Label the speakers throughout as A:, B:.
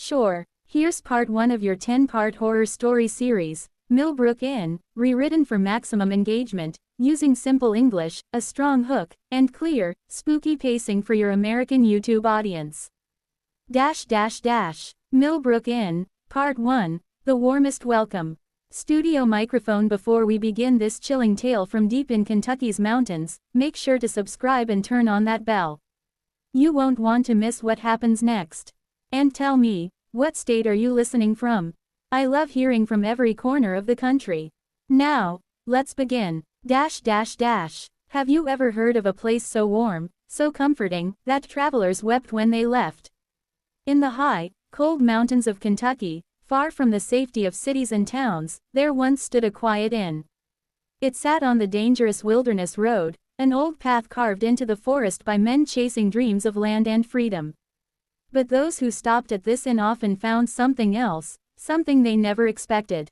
A: Sure, here's part 1 of your 10-part horror story series, Millbrook Inn, rewritten for maximum engagement, using simple English, a strong hook, and clear, spooky pacing for your American YouTube audience. Millbrook Inn, Part 1, The Warmest Welcome. Studio microphone. Before we begin this chilling tale from deep in Kentucky's mountains, make sure to subscribe and turn on that bell. You won't want to miss what happens next. And tell me, what state are you listening from? I love hearing from every corner of the country. Now, let's begin. Have you ever heard of a place so warm, so comforting, that travelers wept when they left? In the high, cold mountains of Kentucky, far from the safety of cities and towns, there once stood a quiet inn. It sat on the dangerous wilderness road, an old path carved into the forest by men chasing dreams of land and freedom. But those who stopped at this inn often found something else, something they never expected.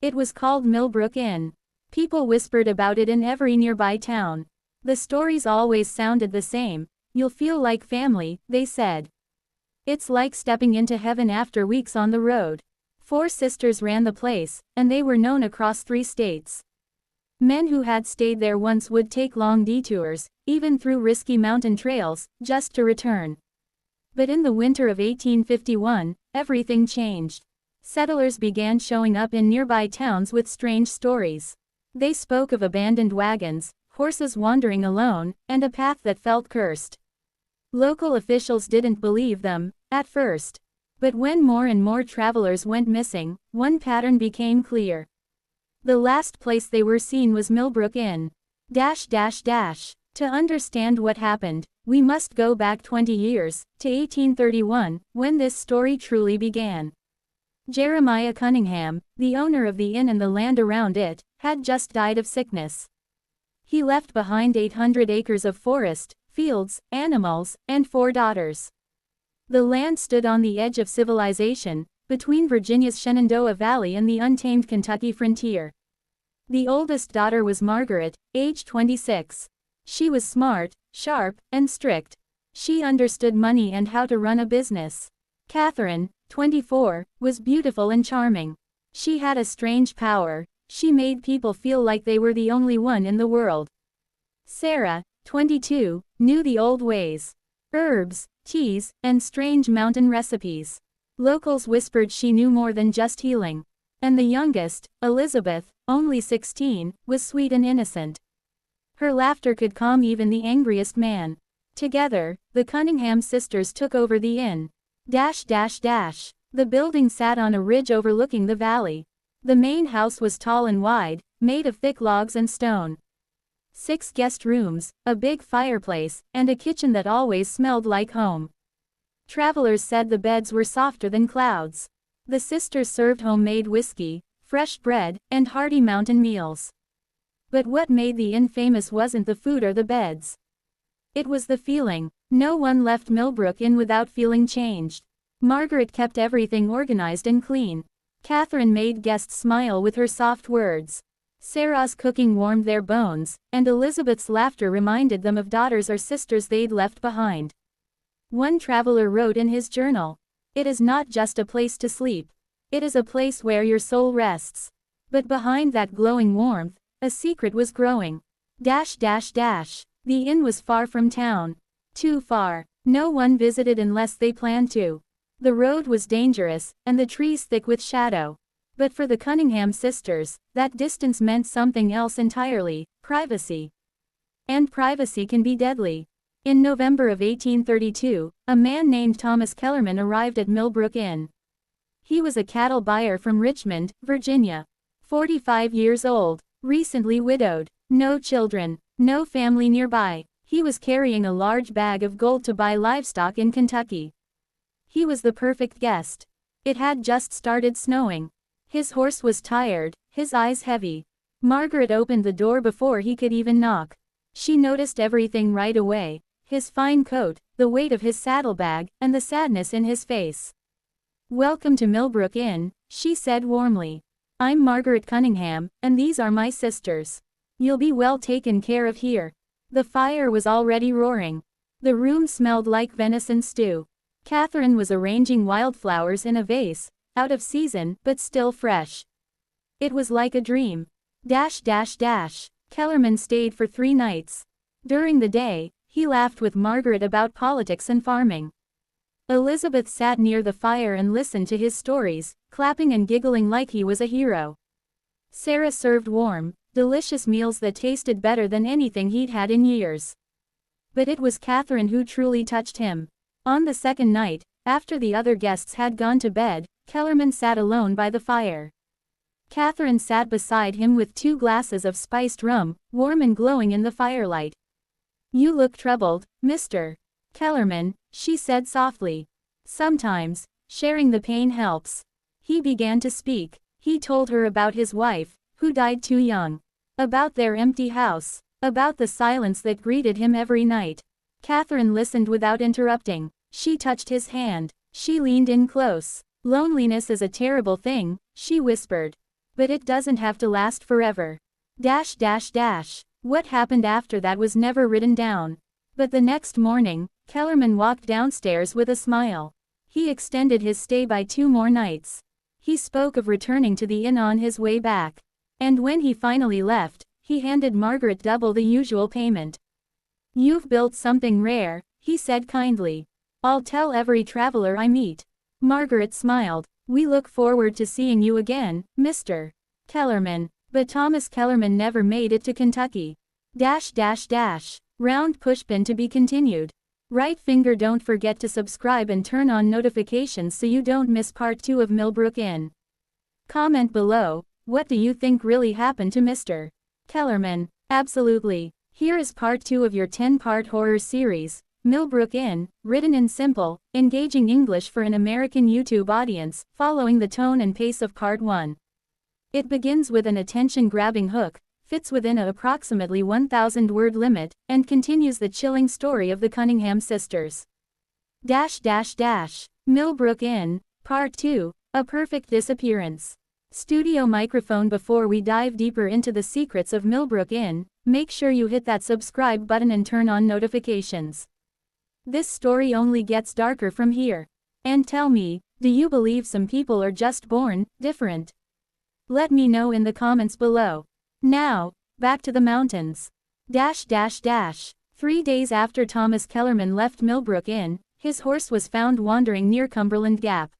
A: It was called Millbrook Inn. People whispered about it in every nearby town. The stories always sounded the same. You'll feel like family, they said. It's like stepping into heaven after weeks on the road. 4 sisters ran the place, and they were known across 3 states. Men who had stayed there once would take long detours, even through risky mountain trails, just to return. But in the winter of 1851, everything changed. Settlers began showing up in nearby towns with strange stories. They spoke of abandoned wagons, horses wandering alone, and a path that felt cursed. Local officials didn't believe them, at first. But when more and more travelers went missing, one pattern became clear. The last place they were seen was Millbrook Inn. To understand what happened, we must go back 20 years, to 1831, when this story truly began. Jeremiah Cunningham, the owner of the inn and the land around it, had just died of sickness. He left behind 800 acres of forest, fields, animals, and 4 daughters. The land stood on the edge of civilization, between Virginia's Shenandoah Valley and the untamed Kentucky frontier. The oldest daughter was Margaret, age 26. She was smart, sharp, and strict. She understood money and how to run a business. Catherine, 24, was beautiful and charming. She had a strange power. She made people feel like they were the only one in the world. Sarah, 22, knew the old ways. Herbs, teas, and strange mountain recipes. Locals whispered she knew more than just healing. And the youngest, Elizabeth, only 16, was sweet and innocent. Her laughter could calm even the angriest man. Together, the Cunningham sisters took over the inn. The building sat on a ridge overlooking the valley. The main house was tall and wide, made of thick logs and stone. 6 guest rooms, a big fireplace, and a kitchen that always smelled like home. Travelers said the beds were softer than clouds. The sisters served homemade whiskey, fresh bread, and hearty mountain meals. But what made the inn famous wasn't the food or the beds. It was the feeling. No one left Millbrook Inn without feeling changed. Margaret kept everything organized and clean. Catherine made guests smile with her soft words. Sarah's cooking warmed their bones, and Elizabeth's laughter reminded them of daughters or sisters they'd left behind. One traveler wrote in his journal, "It is not just a place to sleep. It is a place where your soul rests." But behind that glowing warmth, a secret was growing. The inn was far from town. Too far. No one visited unless they planned to. The road was dangerous, and the trees thick with shadow. But for the Cunningham sisters, that distance meant something else entirely: privacy. And privacy can be deadly. In November of 1832, a man named Thomas Kellerman arrived at Millbrook Inn. He was a cattle buyer from Richmond, Virginia. 45 years old, recently widowed, no children, no family nearby. He was carrying a large bag of gold to buy livestock in Kentucky. He was the perfect guest. It had just started snowing. His horse was tired, his eyes heavy. Margaret opened the door before he could even knock. She noticed everything right away: his fine coat, the weight of his saddlebag, and the sadness in his face. "Welcome to Millbrook Inn," she said warmly. "I'm Margaret Cunningham, and these are my sisters. You'll be well taken care of here." The fire was already roaring. The room smelled like venison stew. Catherine was arranging wildflowers in a vase, out of season, but still fresh. It was like a dream. Kellerman stayed for 3 nights. During the day, he laughed with Margaret about politics and farming. Elizabeth sat near the fire and listened to his stories, clapping and giggling like he was a hero. Sarah served warm, delicious meals that tasted better than anything he'd had in years. But it was Catherine who truly touched him. On the second night, after the other guests had gone to bed, Kellerman sat alone by the fire. Catherine sat beside him with 2 glasses of spiced rum, warm and glowing in the firelight. "You look troubled, Mr. Kellerman," she said softly. "Sometimes, sharing the pain helps." He began to speak. He told her about his wife, who died too young. About their empty house. About the silence that greeted him every night. Catherine listened without interrupting. She touched his hand. She leaned in close. "Loneliness is a terrible thing," she whispered. "But it doesn't have to last forever." What happened after that was never written down. But the next morning, Kellerman walked downstairs with a smile. He extended his stay by 2 more nights. He spoke of returning to the inn on his way back. And when he finally left, he handed Margaret double the usual payment. "You've built something rare," he said kindly. "I'll tell every traveler I meet." Margaret smiled. "We look forward to seeing you again, Mr. Kellerman." But Thomas Kellerman never made it to Kentucky. Round pushpin to be continued. Right finger, don't forget to subscribe and turn on notifications so you don't miss part 2 of Millbrook Inn. Comment below, what do you think really happened to Mr. Kellerman? Absolutely. Here is part 2 of your 10-part horror series, Millbrook Inn, written in simple, engaging English for an American YouTube audience, following the tone and pace of part 1. It begins with an attention-grabbing hook, fits within a approximately 1,000-word limit, and continues the chilling story of the Cunningham sisters. Millbrook Inn, Part 2, A Perfect Disappearance. Studio microphone. Before we dive deeper into the secrets of Millbrook Inn, make sure you hit that subscribe button and turn on notifications. This story only gets darker from here. And tell me, do you believe some people are just born different? Let me know in the comments below. Now, back to the mountains. 3 days after Thomas Kellerman left Millbrook Inn, his horse was found wandering near Cumberland Gap.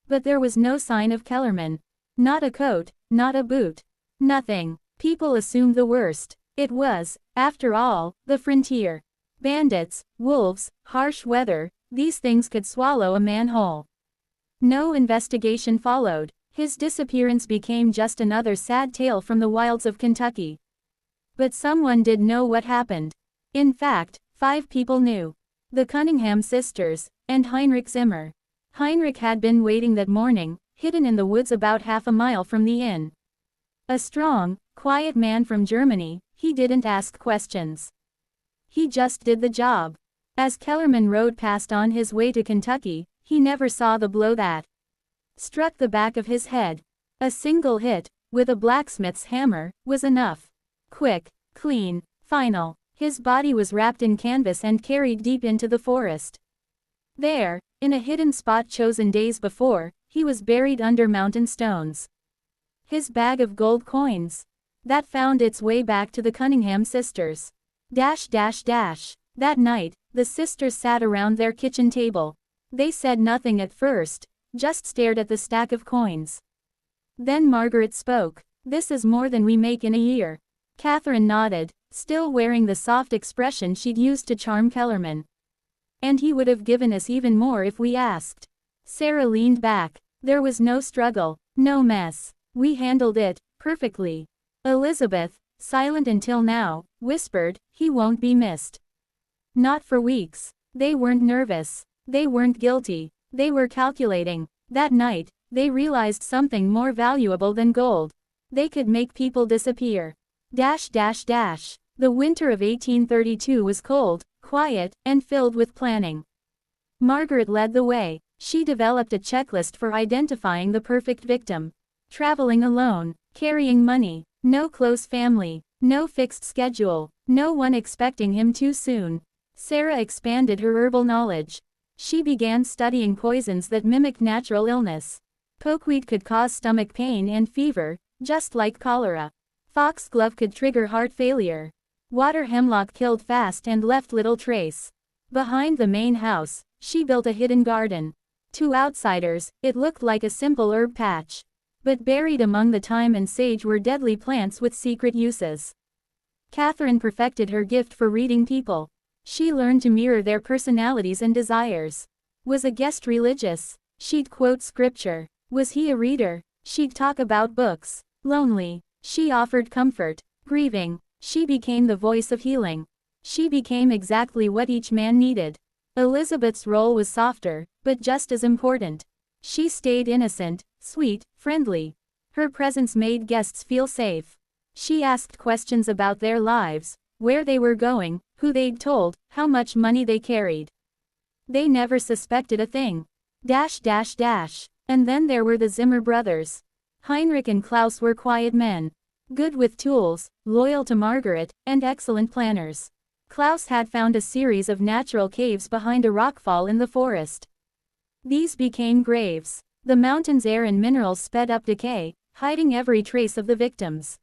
A: But there was no sign of Kellerman. Not a coat, not a boot. Nothing. People assumed the worst. It was, after all, the frontier. Bandits, wolves, harsh weather, these things could swallow a man whole. No investigation followed. His disappearance became just another sad tale from the wilds of Kentucky. But someone did know what happened. In fact, 5 people knew. The Cunningham sisters, and Heinrich Zimmer. Heinrich had been waiting that morning, hidden in the woods about half a mile from the inn. A strong, quiet man from Germany, he didn't ask questions. He just did the job. As Kellerman rode past on his way to Kentucky, he never saw the blow that struck the back of his head. A single hit, with a blacksmith's hammer, was enough. Quick, clean, final. His body was wrapped in canvas and carried deep into the forest. There, in a hidden spot chosen days before, he was buried under mountain stones. His bag of gold coins. That found its way back to the Cunningham sisters. That night, the sisters sat around their kitchen table. They said nothing at first, just stared at the stack of coins. Then Margaret spoke. "This is more than we make in a year." Catherine nodded, still wearing the soft expression she'd used to charm Kellerman. "And he would have given us even more if we asked." Sarah leaned back. There was no struggle, no mess. "We handled it perfectly." Elizabeth, silent until now, whispered, "He won't be missed." Not for weeks. They weren't nervous. They weren't guilty. They were calculating. That night, they realized something more valuable than gold. They could make people disappear. The winter of 1832 was cold, quiet, and filled with planning. Margaret led the way. She developed a checklist for identifying the perfect victim. Traveling alone, carrying money, no close family, no fixed schedule, no one expecting him too soon. Sarah expanded her herbal knowledge. She began studying poisons that mimicked natural illness. Pokeweed could cause stomach pain and fever, just like cholera. Foxglove could trigger heart failure. Water hemlock killed fast and left little trace. Behind the main house, she built a hidden garden. To outsiders, it looked like a simple herb patch. But buried among the thyme and sage were deadly plants with secret uses. Catherine perfected her gift for reading people. She learned to mirror their personalities and desires. Was a guest religious? She'd quote scripture. Was he a reader? She'd talk about books. Lonely? She offered comfort. Grieving? She became the voice of healing. She became exactly what each man needed. Elizabeth's role was softer, but just as important. She stayed innocent, sweet, friendly. Her presence made guests feel safe. She asked questions about their lives, where they were going, who they'd told, how much money they carried. They never suspected a thing. And then there were the Zimmer brothers. Heinrich and Klaus were quiet men. Good with tools, loyal to Margaret, and excellent planners. Klaus had found a series of natural caves behind a rockfall in the forest. These became graves. The mountain's air and minerals sped up decay, hiding every trace of the victims.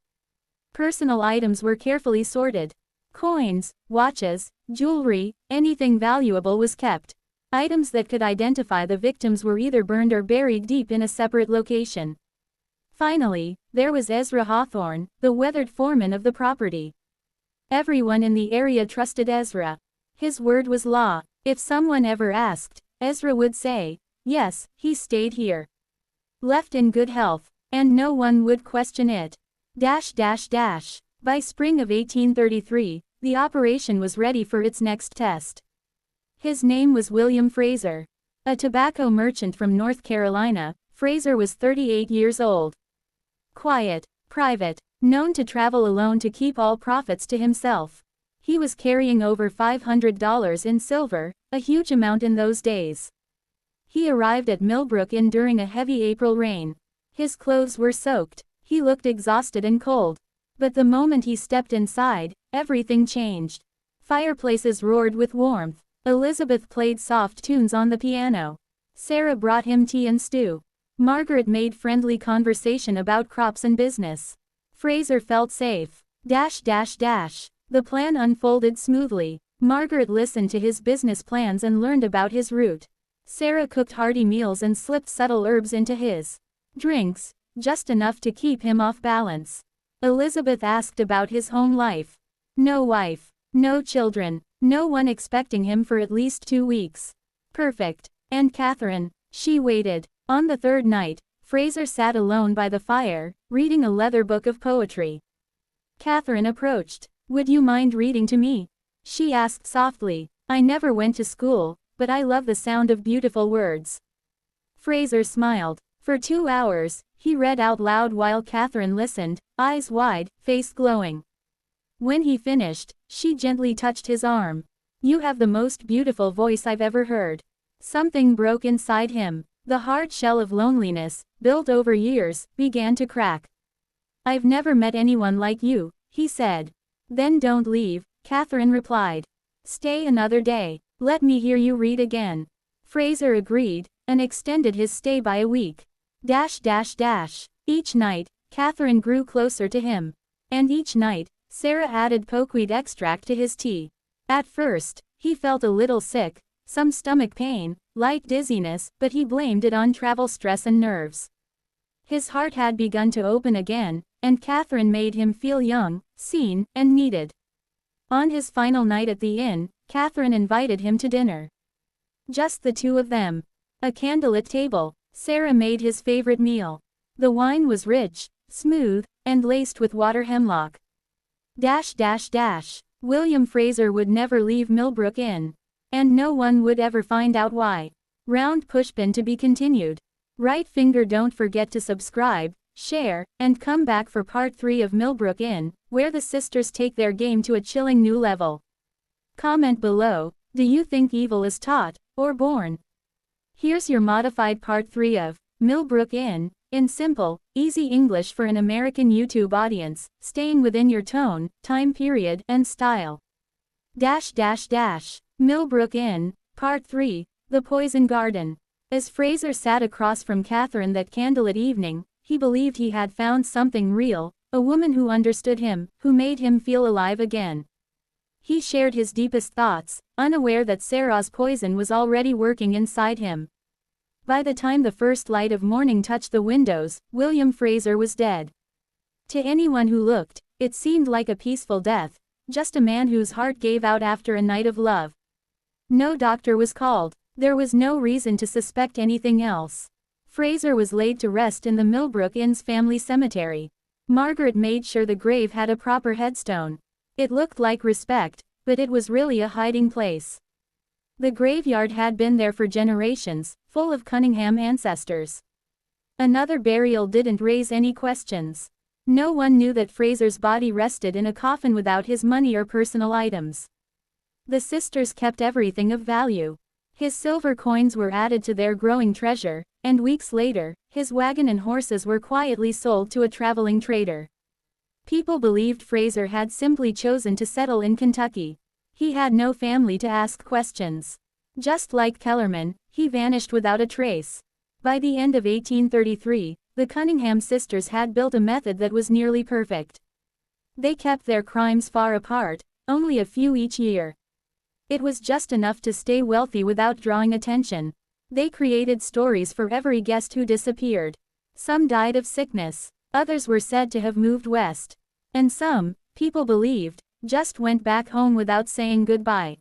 A: Personal items were carefully sorted. Coins, watches, jewelry, anything valuable was kept. Items that could identify the victims were either burned or buried deep in a separate location. Finally, there was Ezra Hawthorne, the weathered foreman of the property. Everyone in the area trusted Ezra. His word was law. If someone ever asked, Ezra would say, yes, he stayed here. Left in good health, and no one would question it. By spring of 1833, the operation was ready for its next test. His name was William Fraser. A tobacco merchant from North Carolina, Fraser was 38 years old. Quiet, private, known to travel alone to keep all profits to himself. He was carrying over $500 in silver, a huge amount in those days. He arrived at Millbrook Inn during a heavy April rain. His clothes were soaked. He looked exhausted and cold. But the moment he stepped inside, everything changed. Fireplaces roared with warmth. Elizabeth played soft tunes on the piano. Sarah brought him tea and stew. Margaret made friendly conversation about crops and business. Fraser felt safe. The plan unfolded smoothly. Margaret listened to his business plans and learned about his route. Sarah cooked hearty meals and slipped subtle herbs into his drinks, just enough to keep him off balance. Elizabeth asked about his home life. No wife, no children, no one expecting him for at least 2 weeks. Perfect. And Catherine? She waited. On the third night, Fraser sat alone by the fire, reading a leather book of poetry. Catherine approached. Would you mind reading to me? She asked softly. I never went to school, but I love the sound of beautiful words. Fraser smiled. For 2 hours, he read out loud while Catherine listened, eyes wide, face glowing. When he finished, she gently touched his arm. You have the most beautiful voice I've ever heard. Something broke inside him. The hard shell of loneliness, built over years, began to crack. I've never met anyone like you, he said. Then don't leave, Catherine replied. Stay another day. Let me hear you read again. Fraser agreed, and extended his stay by a week. Each night, Catherine grew closer to him. And each night, Sarah added pokeweed extract to his tea. At first, he felt a little sick, some stomach pain, light dizziness, but he blamed it on travel stress and nerves. His heart had begun to open again, and Catherine made him feel young, seen, and needed. On his final night at the inn, Catherine invited him to dinner. Just the two of them. A candlelit table. Sarah made his favorite meal. The wine was rich, smooth, and laced with water hemlock. William Fraser would never leave Millbrook Inn. And no one would ever find out why. Round pushpin to be continued. Right finger, don't forget to subscribe, share, and come back for part 3 of Millbrook Inn, where the sisters take their game to a chilling new level. Comment below, do you think evil is taught, or born? Here's your modified part 3 of Millbrook Inn, in simple, easy English for an American YouTube audience, staying within your tone, time period, and style. Millbrook Inn, Part 3, The Poison Garden. As Fraser sat across from Catherine that candlelit evening, he believed he had found something real, a woman who understood him, who made him feel alive again. He shared his deepest thoughts, unaware that Sarah's poison was already working inside him. By the time the first light of morning touched the windows, William Fraser was dead. To anyone who looked, it seemed like a peaceful death, just a man whose heart gave out after a night of love. No doctor was called. There was no reason to suspect anything else. Fraser was laid to rest in the Millbrook Inn's family cemetery. Margaret made sure the grave had a proper headstone. It looked like respect, but it was really a hiding place. The graveyard had been there for generations, full of Cunningham ancestors. Another burial didn't raise any questions. No one knew that Fraser's body rested in a coffin without his money or personal items. The sisters kept everything of value. His silver coins were added to their growing treasure, and weeks later, his wagon and horses were quietly sold to a traveling trader. People believed Fraser had simply chosen to settle in Kentucky. He had no family to ask questions. Just like Kellerman, he vanished without a trace. By the end of 1833, the Cunningham sisters had built a method that was nearly perfect. They kept their crimes far apart, only a few each year. It was just enough to stay wealthy without drawing attention. They created stories for every guest who disappeared. Some died of sickness. Others were said to have moved west. And some, people believed, just went back home without saying goodbye.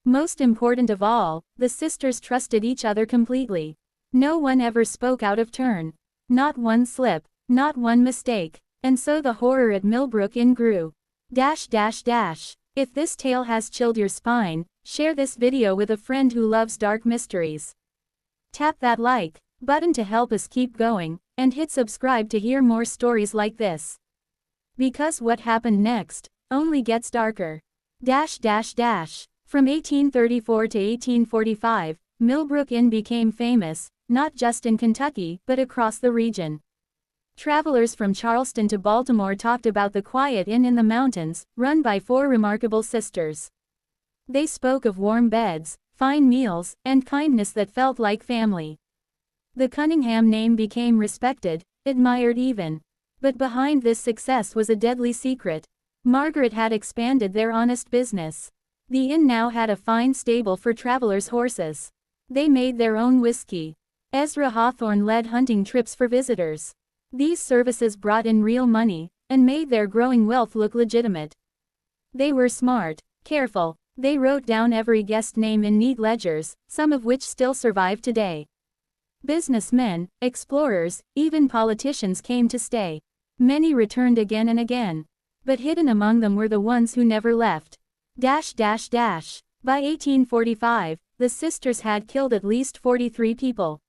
A: Most important of all, the sisters trusted each other completely. No one ever spoke out of turn. Not one slip, not one mistake. And so the horror at Millbrook Inn grew. If this tale has chilled your spine, share this video with a friend who loves dark mysteries. Tap that like button to help us keep going, and hit subscribe to hear more stories like this. Because what happened next only gets darker. From 1834 to 1845, Millbrook Inn became famous, not just in Kentucky, but across the region. Travelers from Charleston to Baltimore talked about the quiet inn in the mountains, run by four remarkable sisters. They spoke of warm beds, fine meals, and kindness that felt like family. The Cunningham name became respected, admired even. But behind this success was a deadly secret. Margaret had expanded their honest business. The inn now had a fine stable for travelers' horses. They made their own whiskey. Ezra Hawthorne led hunting trips for visitors. These services brought in real money, and made their growing wealth look legitimate. They were smart, careful. They wrote down every guest name in neat ledgers, some of which still survive today. Businessmen, explorers, even politicians came to stay. Many returned again and again. But hidden among them were the ones who never left. By 1845, the sisters had killed at least 43 people.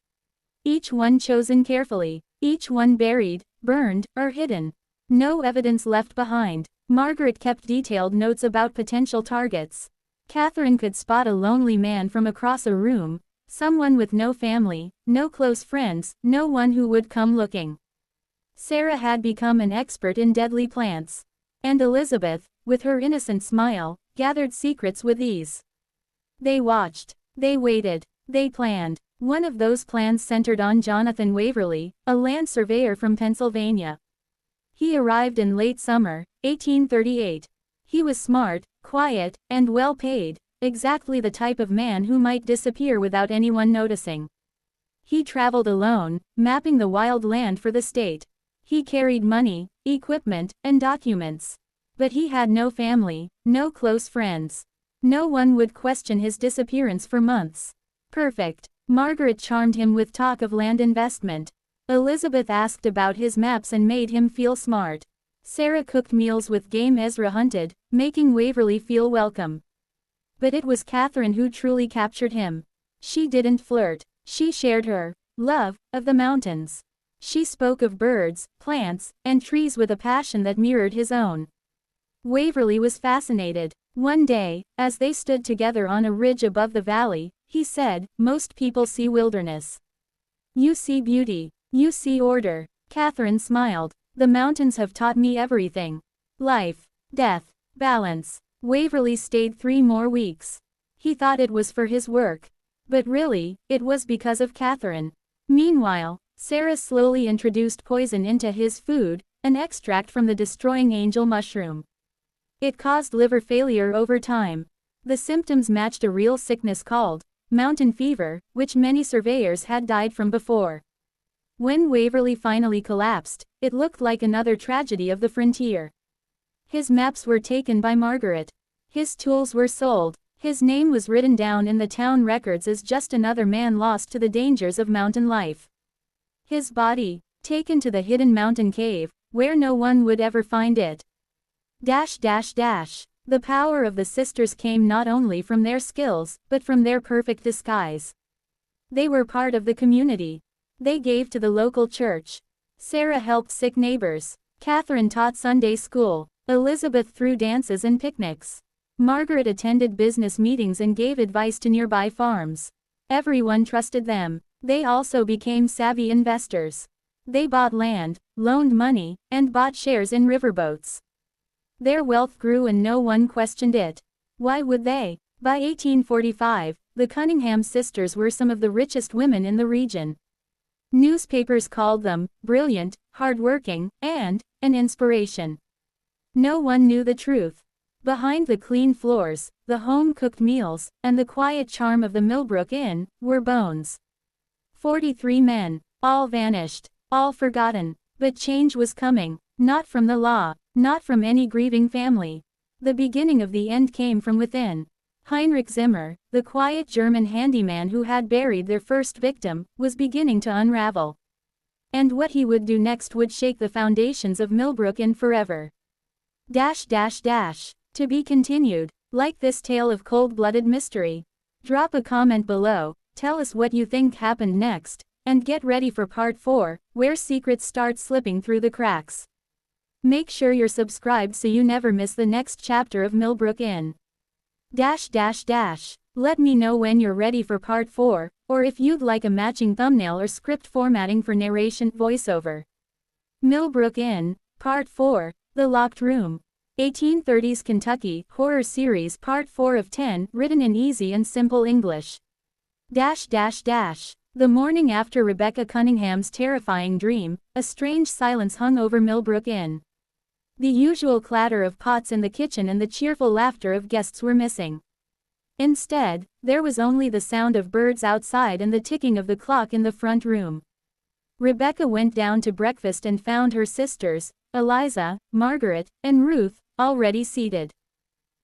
A: Each one chosen carefully, each one buried, burned, or hidden. No evidence left behind. Margaret kept detailed notes about potential targets. Catherine could spot a lonely man from across a room, someone with no family, no close friends, no one who would come looking. Sarah had become an expert in deadly plants. And Elizabeth, with her innocent smile, gathered secrets with ease. They watched. They waited. They planned. One of those plans centered on Jonathan Waverly, a land surveyor from Pennsylvania. He arrived in late summer, 1838. He was smart, quiet, and well paid, exactly the type of man who might disappear without anyone noticing. He traveled alone, mapping the wild land for the state. He carried money, equipment, and documents. But he had no family, no close friends. No one would question his disappearance for months. Perfect. Margaret charmed him with talk of land investment. Elizabeth asked about his maps and made him feel smart. Sarah cooked meals with game Ezra hunted, making Waverly feel welcome. But it was Catherine who truly captured him. She didn't flirt. She shared her love of the mountains. She spoke of birds, plants, and trees with a passion that mirrored his own. Waverly was fascinated. One day, as they stood together on a ridge above the valley, he said, "Most people see wilderness. You see beauty. You see order." Catherine smiled. "The mountains have taught me everything. Life, death, balance." Waverly stayed 3 more weeks. He thought it was for his work. But really, it was because of Catherine. Meanwhile, Sarah slowly introduced poison into his food, an extract from the destroying angel mushroom. It caused liver failure over time. The symptoms matched a real sickness called mountain fever, which many surveyors had died from before. When Waverley finally collapsed, it looked like another tragedy of the frontier. His maps were taken by Margaret. His tools were sold. His name was written down in the town records as just another man lost to the dangers of mountain life. His body, taken to the hidden mountain cave, where no one would ever find it. The power of the sisters came not only from their skills, but from their perfect disguise. They were part of the community. They gave to the local church. Sarah helped sick neighbors. Catherine taught Sunday school. Elizabeth threw dances and picnics. Margaret attended business meetings and gave advice to nearby farms. Everyone trusted them. They also became savvy investors. They bought land, loaned money, and bought shares in riverboats. Their wealth grew and no one questioned it. Why would they? By 1845, the Cunningham sisters were some of the richest women in the region. Newspapers called them brilliant, hardworking, and an inspiration. No one knew the truth. Behind the clean floors, the home-cooked meals, and the quiet charm of the Millbrook Inn, were bones. 43 men, all vanished, all forgotten. But change was coming, not from the law, not from any grieving family. The beginning of the end came from within. Heinrich Zimmer, the quiet German handyman who had buried their first victim, was beginning to unravel. And what he would do next would shake the foundations of Millbrook Inn forever. To be continued. Like this tale of cold-blooded mystery? Drop a comment below, tell us what you think happened next, and get ready for part 4, where secrets start slipping through the cracks. Make sure you're subscribed so you never miss the next chapter of Millbrook Inn. Let me know when you're ready for part 4, or if you'd like a matching thumbnail or script formatting for narration voiceover. Millbrook Inn, Part 4, The Locked Room. 1830s Kentucky Horror Series Part 4 of 10, written in easy and simple English. The morning after Rebecca Cunningham's terrifying dream, a strange silence hung over Millbrook Inn. The usual clatter of pots in the kitchen and the cheerful laughter of guests were missing. Instead, there was only the sound of birds outside and the ticking of the clock in the front room. Rebecca went down to breakfast and found her sisters, Eliza, Margaret, and Ruth, already seated.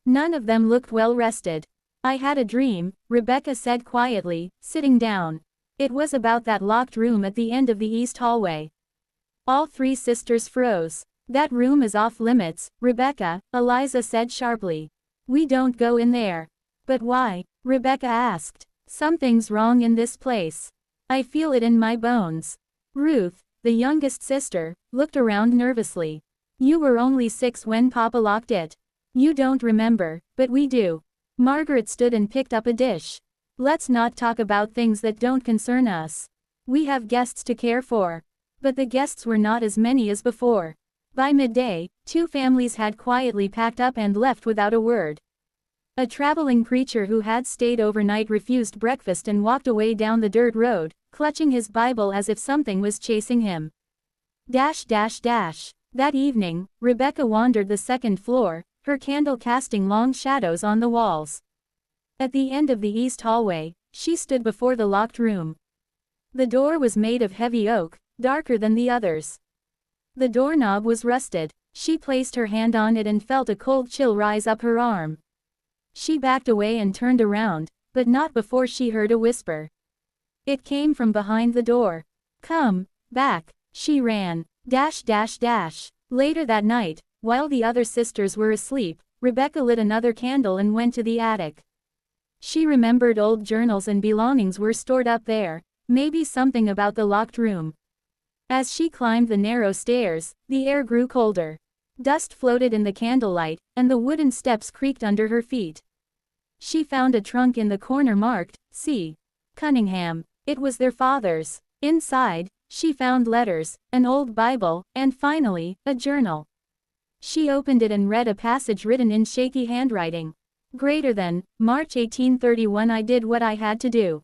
A: None of them looked well rested. "I had a dream," Rebecca said quietly, sitting down. It was about that locked room at the end of the east hallway. All three sisters froze. "That room is off limits, Rebecca," Eliza said sharply. "We don't go in there." "But why?" Rebecca asked. "Something's wrong in this place. I feel it in my bones." Ruth, the youngest sister, looked around nervously. "You were only 6 when Papa locked it. You don't remember, but we do." Margaret stood and picked up a dish. "Let's not talk about things that don't concern us. We have guests to care for." But the guests were not as many as before. By midday, 2 families had quietly packed up and left without a word. A traveling preacher who had stayed overnight refused breakfast and walked away down the dirt road, clutching his Bible as if something was chasing him. That evening, Rebecca wandered the second floor, her candle casting long shadows on the walls. At the end of the east hallway, she stood before the locked room. The door was made of heavy oak, darker than the others. The doorknob was rusted. She placed her hand on it and felt a cold chill rise up her arm. She backed away and turned around, but not before she heard a whisper. It came from behind the door. "Come back." She ran. Later that night, while the other sisters were asleep, Rebecca lit another candle and went to the attic. She remembered old journals and belongings were stored up there, maybe something about the locked room. As she climbed the narrow stairs, the air grew colder. Dust floated in the candlelight, and the wooden steps creaked under her feet. She found a trunk in the corner marked, C. Cunningham. It was their father's. Inside, she found letters, an old Bible, and finally, a journal. She opened it and read a passage written in shaky handwriting. "Greater than, March 1831 I did what I had to do.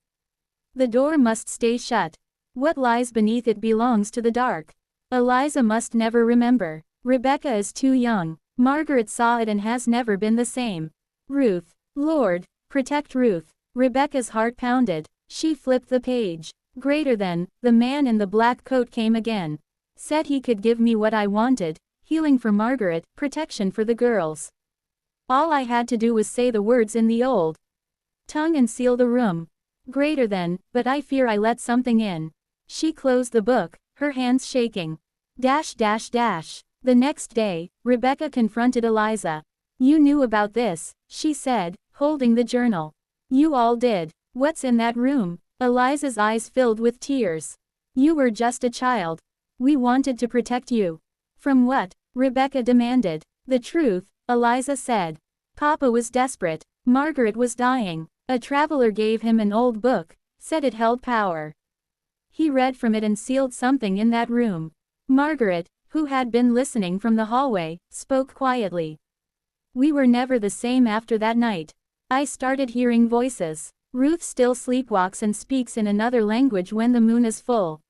A: The door must stay shut. What lies beneath it belongs to the dark. Eliza must never remember. Rebecca is too young. Margaret saw it and has never been the same. Ruth. Lord, protect Ruth. Rebecca's heart pounded. She flipped the page. Greater than, the man in the black coat came again. Said he could give me what I wanted, healing for Margaret, protection for the girls. All I had to do was say the words in the old tongue and seal the room. Greater than, but I fear I let something in. She closed the book, her hands shaking. The next day, Rebecca confronted Eliza. You knew about this, she said, holding the journal. You all did. What's in that room? Eliza's eyes filled with tears. You were just a child. We wanted to protect you. From what? Rebecca demanded. The truth, Eliza said. Papa was desperate. Margaret was dying. A traveler gave him an old book, said it held power. He read from it and sealed something in that room. Margaret, who had been listening from the hallway, spoke quietly. We were never the same after that night. I started hearing voices. Ruth still sleepwalks and speaks in another language when the moon is full.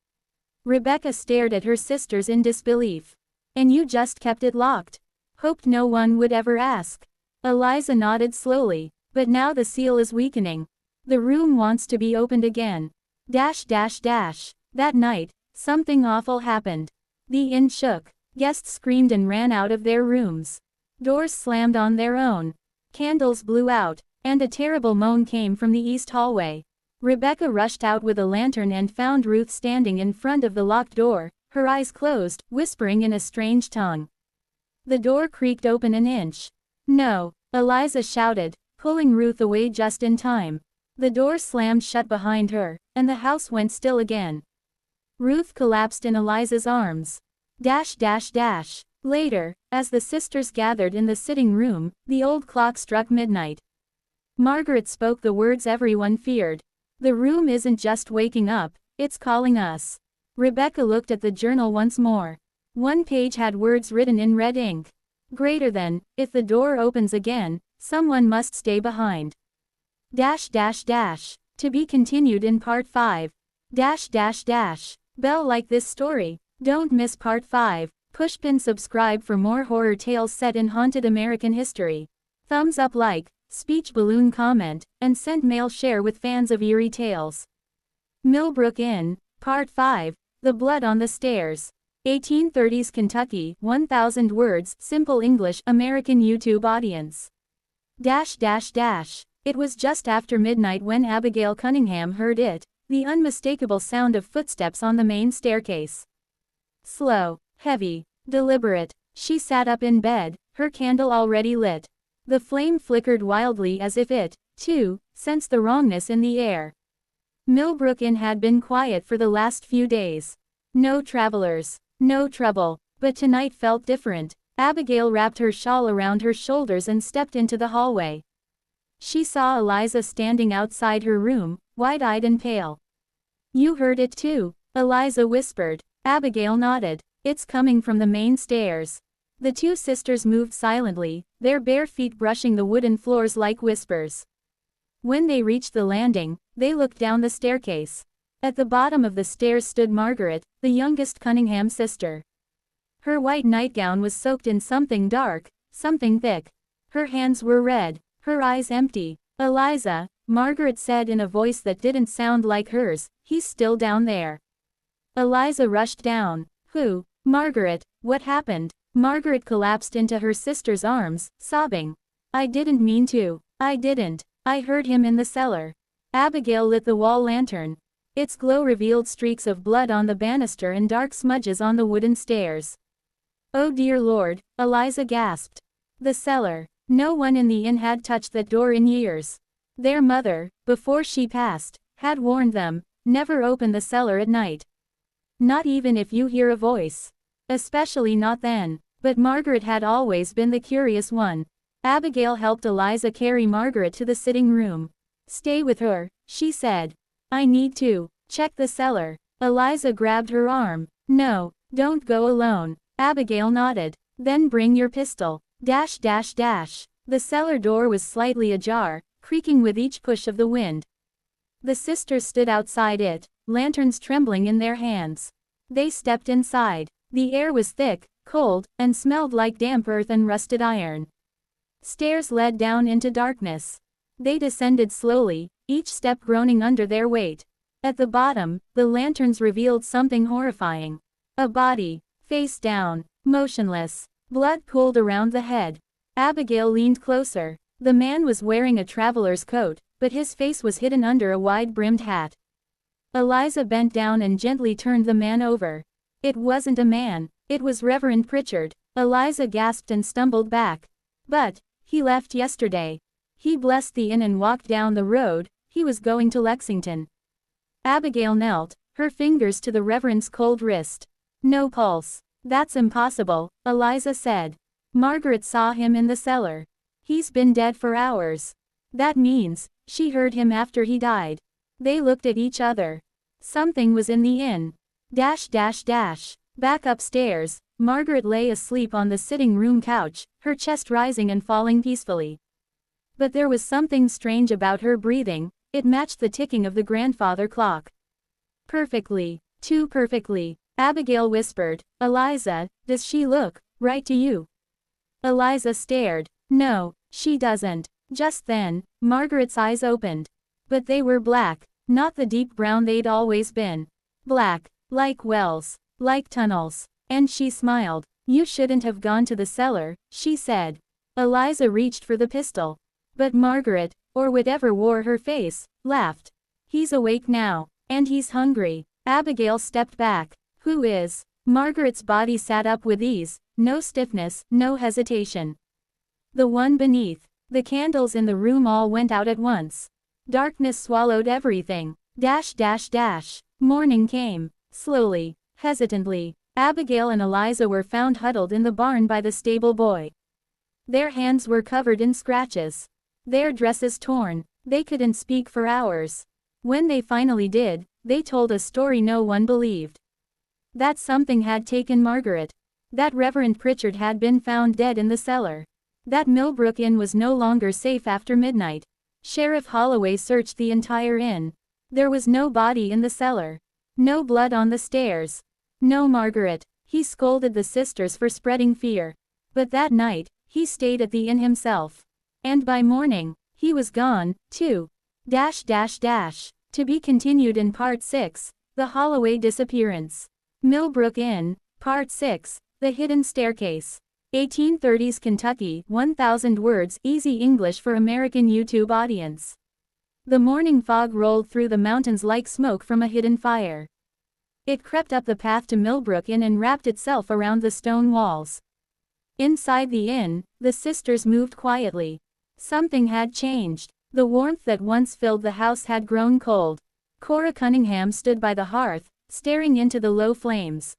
A: Rebecca stared at her sisters in disbelief. And you just kept it locked. Hoped no one would ever ask. Eliza nodded slowly. But now the seal is weakening. The room wants to be opened again. That night, something awful happened. The inn shook. Guests screamed and ran out of their rooms. Doors slammed on their own. Candles blew out, and a terrible moan came from the east hallway. Rebecca rushed out with a lantern and found Ruth standing in front of the locked door, her eyes closed, whispering in a strange tongue. The door creaked open an inch. No, Eliza shouted, pulling Ruth away just in time. The door slammed shut behind her, and the house went still again. Ruth collapsed in Eliza's arms. Later, as the sisters gathered in the sitting room, the old clock struck midnight. Margaret spoke the words everyone feared. The room isn't just waking up, it's calling us. Rebecca looked at the journal once more. One page had words written in red ink. Greater than, if the door opens again, someone must stay behind. To be continued in part 5. Bell like this story. Don't miss part 5. Push pin subscribe for more horror tales set in haunted American history. Thumbs up like, speech balloon comment, and send mail share with fans of eerie tales. Millbrook Inn, part 5. The Blood on the Stairs. 1830s Kentucky, 1000 words, simple English, American YouTube audience. It was just after midnight when Abigail Cunningham heard it, the unmistakable sound of footsteps on the main staircase. Slow, heavy, deliberate, she sat up in bed, her candle already lit. The flame flickered wildly as if it, too, sensed the wrongness in the air. Millbrook Inn had been quiet for the last few days. No travelers, no trouble, but tonight felt different. Abigail wrapped her shawl around her shoulders and stepped into the hallway. She saw Eliza standing outside her room, wide-eyed and pale. You heard it too, Eliza whispered. Abigail nodded. It's coming from the main stairs. The two sisters moved silently, their bare feet brushing the wooden floors like whispers. When they reached the landing, they looked down the staircase. At the bottom of the stairs stood Margaret, the youngest Cunningham sister. Her white nightgown was soaked in something dark, something thick. Her hands were red, her eyes empty. Eliza, Margaret said in a voice that didn't sound like hers, he's still down there. Eliza rushed down. Who? Margaret, what happened? Margaret collapsed into her sister's arms, sobbing. I didn't mean to. I didn't. I heard him in the cellar. Abigail lit the wall lantern. Its glow revealed streaks of blood on the banister and dark smudges on the wooden stairs. Oh dear Lord, Eliza gasped. The cellar. No one in the inn had touched that door in years. Their mother, before she passed, had warned them, never open the cellar at night. Not even if you hear a voice. Especially not then. But Margaret had always been the curious one. Abigail helped Eliza carry Margaret to the sitting room. Stay with her, she said. I need to check the cellar. Eliza grabbed her arm. No, don't go alone. Abigail nodded. Then bring your pistol. The cellar door was slightly ajar, creaking with each push of the wind. The sisters stood outside it, lanterns trembling in their hands. They stepped inside. The air was thick, cold, and smelled like damp earth and rusted iron. Stairs led down into darkness. They descended slowly, each step groaning under their weight. At the bottom, the lanterns revealed something horrifying. A body, face down, motionless. Blood pooled around the head. Abigail leaned closer. The man was wearing a traveler's coat, but his face was hidden under a wide-brimmed hat. Eliza bent down and gently turned the man over. It wasn't a man, it was Reverend Pritchard. Eliza gasped and stumbled back. But, he left yesterday. He blessed the inn and walked down the road. He was going to Lexington. Abigail knelt, her fingers to the Reverend's cold wrist. No pulse. That's impossible, Eliza said. Margaret saw him in the cellar. He's been dead for hours. That means, she heard him after he died. They looked at each other. Something was in the inn. Back upstairs, Margaret lay asleep on the sitting room couch, her chest rising and falling peacefully. But there was something strange about her breathing, it matched the ticking of the grandfather clock. Perfectly, too perfectly, Abigail whispered. Eliza, does she look right to you? Eliza stared. No, she doesn't. Just then, Margaret's eyes opened. But they were black, not the deep brown they'd always been. Black, like wells, like tunnels. And she smiled. You shouldn't have gone to the cellar, she said. Eliza reached for the pistol. But Margaret, or whatever wore her face, laughed. He's awake now, and he's hungry. Abigail stepped back. Who is? Margaret's body sat up with ease, no stiffness, no hesitation. The one beneath. The candles in the room all went out at once. Darkness swallowed everything. Morning came. Slowly, hesitantly. Abigail and Eliza were found huddled in the barn by the stable boy. Their hands were covered in scratches. Their dresses torn. They couldn't speak for hours. When they finally did, they told a story no one believed. That something had taken Margaret. That Reverend Pritchard had been found dead in the cellar. That Millbrook Inn was no longer safe after midnight. Sheriff Holloway searched the entire inn. There was no body in the cellar. No blood on the stairs. No Margaret. He scolded the sisters for spreading fear. But that night, he stayed at the inn himself. And by morning, he was gone, too. To be continued in Part 6, The Holloway Disappearance. Millbrook Inn, Part 6, The Hidden Staircase. 1830s Kentucky, 1,000 words, easy English for American YouTube audience. The morning fog rolled through the mountains like smoke from a hidden fire. It crept up the path to Millbrook Inn and wrapped itself around the stone walls. Inside the inn, the sisters moved quietly. Something had changed. The warmth that once filled the house had grown cold. Cora Cunningham stood by the hearth, staring into the low flames.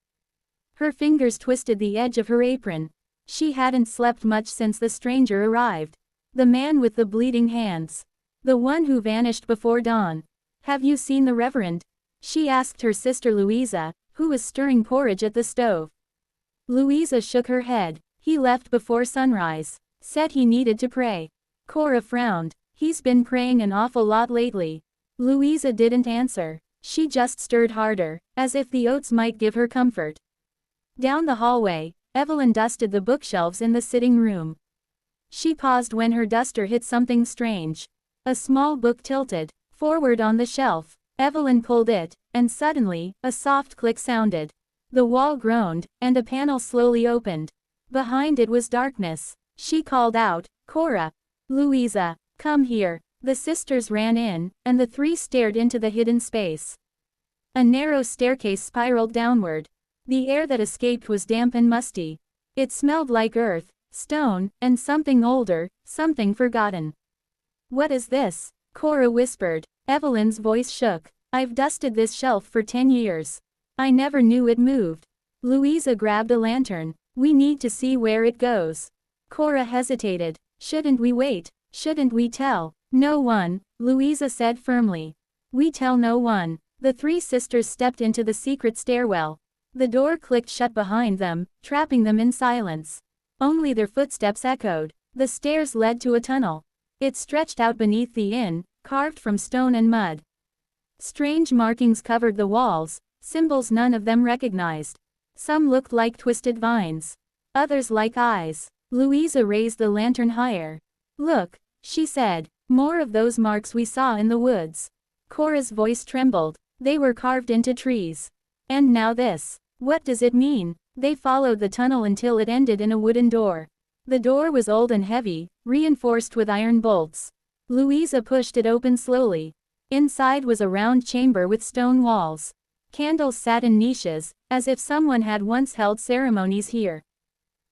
A: Her fingers twisted the edge of her apron. She hadn't slept much since the stranger arrived. The man with the bleeding hands. The one who vanished before dawn. Have you seen the Reverend? She asked her sister Louisa, who was stirring porridge at the stove. Louisa shook her head. He left before sunrise. Said he needed to pray. Cora frowned. He's been praying an awful lot lately. Louisa didn't answer. She just stirred harder, as if the oats might give her comfort. Down the hallway, Evelyn dusted the bookshelves in the sitting room. She paused when her duster hit something strange. A small book tilted forward on the shelf. Evelyn pulled it, and suddenly, a soft click sounded. The wall groaned, and a panel slowly opened. Behind it was darkness. She called out, Cora. Louisa, come here. The sisters ran in, and the three stared into the hidden space. A narrow staircase spiraled downward. The air that escaped was damp and musty. It smelled like earth, stone, and something older, something forgotten. What is this? Cora whispered. Evelyn's voice shook. I've dusted this shelf for 10 years. I never knew it moved. Louisa grabbed a lantern. We need to see where it goes. Cora hesitated. Shouldn't we wait? Shouldn't we tell? No one, Louisa said firmly. We tell no one. The three sisters stepped into the secret stairwell. The door clicked shut behind them, trapping them in silence. Only their footsteps echoed. The stairs led to a tunnel. It stretched out beneath the inn, carved from stone and mud. Strange markings covered the walls, symbols none of them recognized. Some looked like twisted vines. Others like eyes. Louisa raised the lantern higher. "Look," she said. "More of those marks we saw in the woods." Cora's voice trembled. "They were carved into trees. And now this. What does it mean?" They followed the tunnel until it ended in a wooden door. The door was old and heavy, reinforced with iron bolts. Louisa pushed it open slowly. Inside was a round chamber with stone walls. Candles sat in niches, as if someone had once held ceremonies here.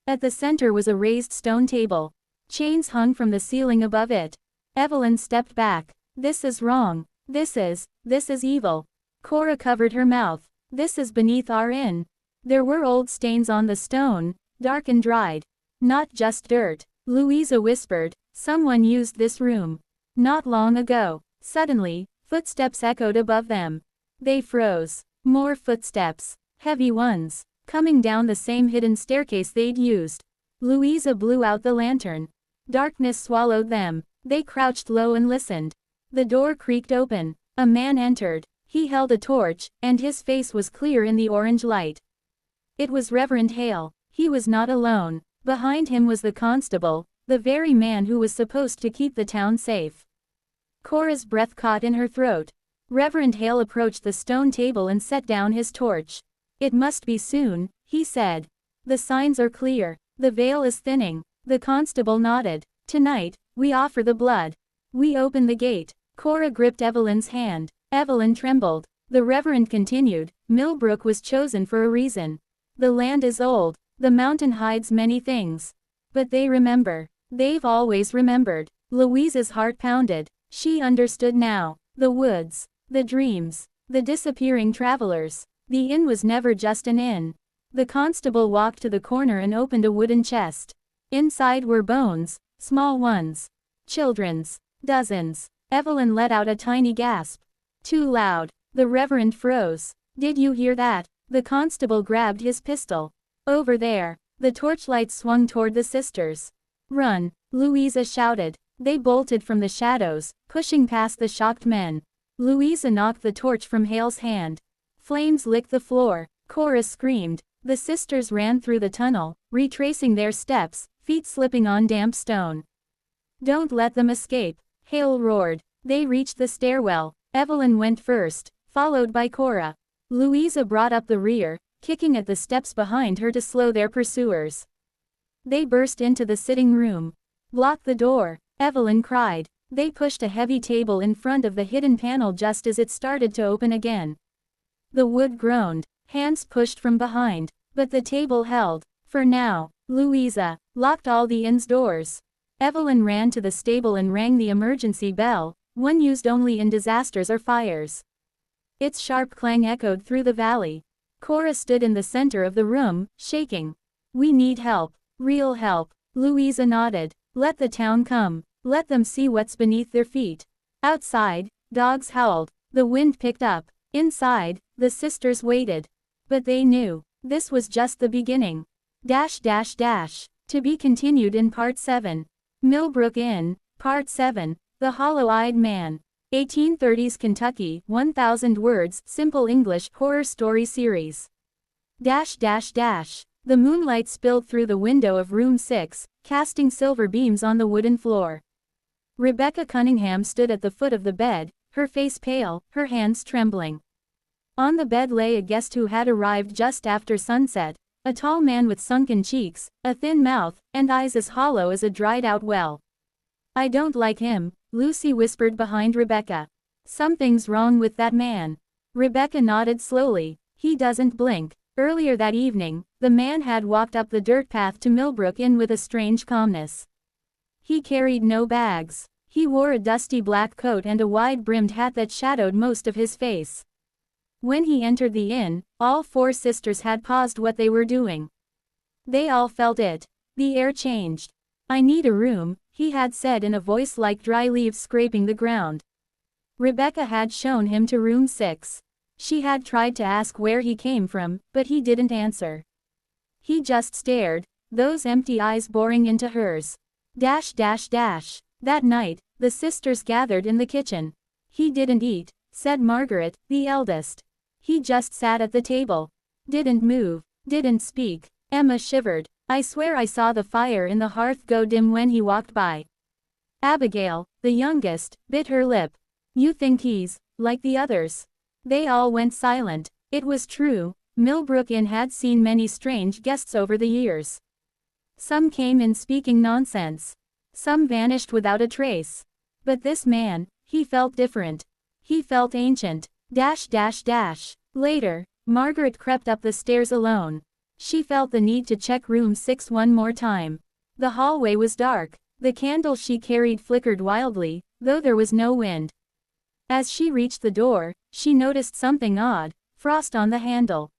A: At the center was a raised stone table. Chains hung from the ceiling above it. Evelyn stepped back. "This is wrong. This is evil." Cora covered her mouth. "This is beneath our inn." There were old stains on the stone, dark and dried. "Not just dirt," Louisa whispered. "Someone used this room. Not long ago." Suddenly, footsteps echoed above them. They froze. More footsteps. Heavy ones. Coming down the same hidden staircase they'd used. Louisa blew out the lantern. Darkness swallowed them. They crouched low and listened. The door creaked open. A man entered. He held a torch, and his face was clear in the orange light. It was Reverend Hale. He was not alone. Behind him was the constable, the very man who was supposed to keep the town safe. Cora's breath caught in her throat. Reverend Hale approached the stone table and set down his torch. "It must be soon," he said. "The signs are clear. The veil is thinning." The constable nodded. "Tonight, we offer the blood. We open the gate." Cora gripped Evelyn's hand. Evelyn trembled. The Reverend continued, "Millbrook was chosen for a reason. The land is old. The mountain hides many things. But they remember. They've always remembered." Louisa's heart pounded. She understood now. The woods. The dreams. The disappearing travelers. The inn was never just an inn. The constable walked to the corner and opened a wooden chest. Inside were bones, small ones. Children's. Dozens. Evelyn let out a tiny gasp. Too loud. The Reverend froze. "Did you hear that?" The constable grabbed his pistol. "Over there." The torchlight swung toward the sisters. "Run," Louisa shouted. They bolted from the shadows, pushing past the shocked men. Louisa knocked the torch from Hale's hand. Flames licked the floor. Cora screamed. The sisters ran through the tunnel, retracing their steps, feet slipping on damp stone. "Don't let them escape," Hale roared. They reached the stairwell. Evelyn went first, followed by Cora. Louisa brought up the rear, kicking at the steps behind her to slow their pursuers. They burst into the sitting room. "Block the door," Evelyn cried. They pushed a heavy table in front of the hidden panel just as it started to open again. The wood groaned. Hands pushed from behind. But the table held. For now. Louisa locked all the inn's doors. Evelyn ran to the stable and rang the emergency bell, one used only in disasters or fires. Its sharp clang echoed through the valley. Cora stood in the center of the room, shaking. "We need help. Real help." Louisa nodded. "Let the town come. Let them see what's beneath their feet." Outside, dogs howled. The wind picked up. Inside, the sisters waited. But they knew. This was just the beginning. To be continued in Part 7. Millbrook Inn, Part 7, The Hollow-Eyed Man. 1830s Kentucky, 1000 words, simple English horror story series. The moonlight spilled through the window of room 6, casting silver beams on the wooden floor. Rebecca Cunningham stood at the foot of the bed, her face pale, her hands trembling. On the bed lay a guest who had arrived just after sunset, a tall man with sunken cheeks, a thin mouth, and eyes as hollow as a dried-out well. "I don't like him," Lucy whispered behind Rebecca. "Something's wrong with that man." Rebecca nodded slowly. "He doesn't blink." Earlier that evening, the man had walked up the dirt path to Millbrook Inn with a strange calmness. He carried no bags. He wore a dusty black coat and a wide-brimmed hat that shadowed most of his face. When he entered the inn, all four sisters had paused what they were doing. They all felt it. The air changed. "I need a room," he had said in a voice like dry leaves scraping the ground. Rebecca had shown him to room 6. She had tried to ask where he came from, but he didn't answer. He just stared, those empty eyes boring into hers. That night, the sisters gathered in the kitchen. He didn't eat. said Margaret, the eldest. He just sat at the table. Didn't move, didn't speak. Emma shivered. I swear I saw the fire in the hearth go dim when he walked by. Abigail, the youngest, bit her lip. You think he's like the others? They all went silent. It was true, Millbrook Inn had seen many strange guests over the years. Some came in speaking nonsense. Some vanished without a trace. But this man, he felt different. He felt ancient. Later, Margaret crept up the stairs alone. She felt the need to check room 6 one more time. The hallway was dark. The candle she carried flickered wildly, though there was no wind. As she reached the door, she noticed something odd, frost on the handle.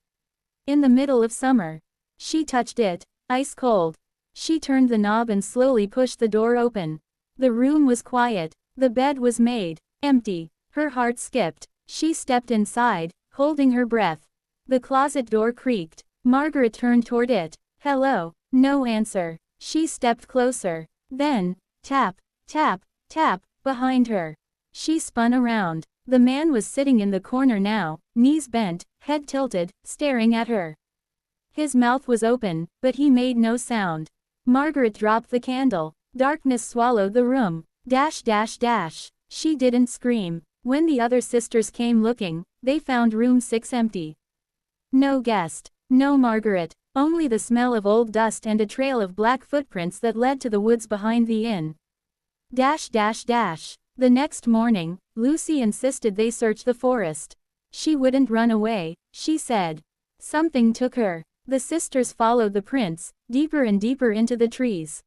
A: In the middle of summer. She touched it, ice cold. She turned the knob and slowly pushed the door open. The room was quiet. The bed was made empty. Her heart skipped. She stepped inside, holding her breath. The closet door creaked. Margaret turned toward it. Hello. No answer. She stepped closer. Then, tap, tap, tap, behind her. She spun around. The man was sitting in the corner now, knees bent, head tilted, staring at her. His mouth was open, but he made no sound. Margaret dropped the candle. Darkness swallowed the room. She didn't scream. When the other sisters came looking, they found room 6 empty. No guest. No Margaret. Only the smell of old dust and a trail of black footprints that led to the woods behind the inn. The next morning, Lucy insisted they search the forest. She wouldn't run away, she said. Something took her. The sisters followed the prints, deeper and deeper into the trees.